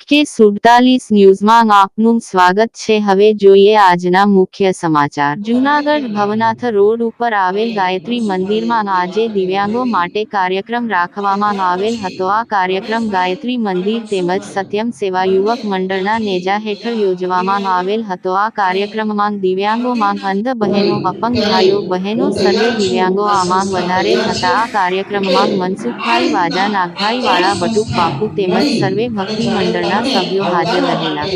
HK47 ન્યૂઝમાં આપનું સ્વાગત છે। હવે જોઈએ આજના મુખ્ય સમાચાર। જૂનાગઢ ભવનાથ રોડ ઉપર આવેલ ગાયત્રી મંદિરમાં આજે દિવ્યાંગો માટે કાર્યક્રમ રાખવામાં આવેલ હતો। આ કાર્યક્રમ ગાયત્રી મંદિર તેમજ સત્યમ સેવા યુવક મંડળના નેજા હેઠળ યોજવામાં આવેલ હતો। આ કાર્યક્રમમાં દિવ્યાંગોમાં અંધ બહેનો, અપંગ ભાઈઓ બહેનો સર્વે દિવ્યાંગો આમાં વધારેલ હતા। આ કાર્યક્રમમાં મનસુખભાઈ વાજા, નાગભાઈ વાળા, બટુક બાપુ તેમજ સર્વે ભક્તિ મંડળના સભ્યો હાજર રહેલા।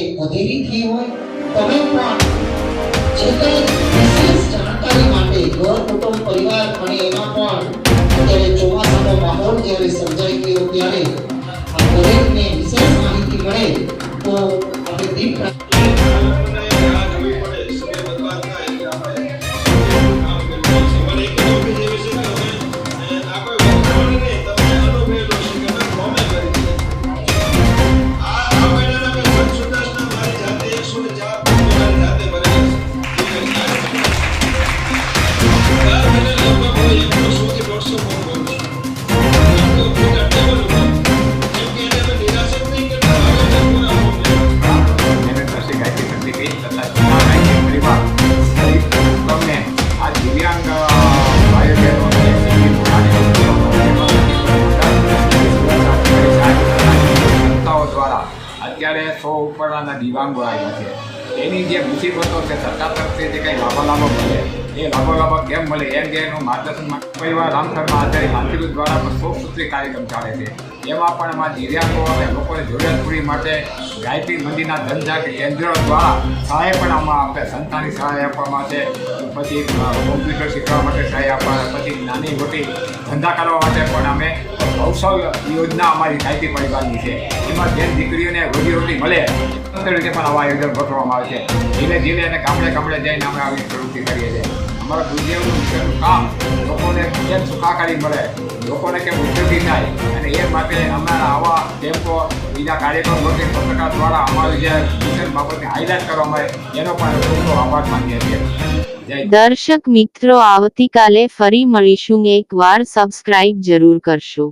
અત્યારે 100 ઉપરના દિવ્યાંગો આવ્યા છે। એની જે મુસીબતો છે સરકાર તરફથી જે કંઈ લાભો મળે એ લાભો કેમ મળે એમ કે એનું માર્ગદર્શન પરિવાર રામસરમાં આચાર્ય માનસિક દ્વારા પણ 100 સૂત્રી કાર્યક્રમ ચાલે છે। એમાં પણ એમાં દિવ્યાંગો અને લોકોને જરૂરિયાત પૂરી માટે ગાયત્રી મંદિરના ધંધા કે કેન્દ્રો દ્વારા સહાય પણ આમાં આપણે સંસ્થાની સહાય આપવામાં છે, પછી કોમ્પ્યુટર શીખવા માટે સહાય આપવા, પછી નાની મોટી ધંધા કરવા માટે પણ અમે કૌશલ યોજના અમારી ગાયત્રી પરિવારની છે। એમાં જેમ દીકરીઓને રોજીરોટી મળે તે રીતે પણ આવા આયોજન ગોઠવવામાં આવે છે। ધીરે ધીરે અને ગામડે જઈને અમે આવી પ્રવૃત્તિ કરીએ છીએ। અમારા ગુરુદેવનું મુખ્યનું કામ લોકોને કેમ સુખાકારી મળે, લોકોને કેમ ઉપયોગી થાય, અને એ માટે અમારા આવા ટેમ્પો બીજા કાર્યક્રમ વગેરે પત્રકાર દ્વારા અમારી જે વિશેષ બાબતને હાઇલાઇટ કરવામાં આવે એનો પણ ખૂબ આભાર માનીએ છીએ। દર્શક મિત્રો, આવતીકાલે ફરી મળીશું। એકવાર સબસ્ક્રાઇબ જરૂર કરશો।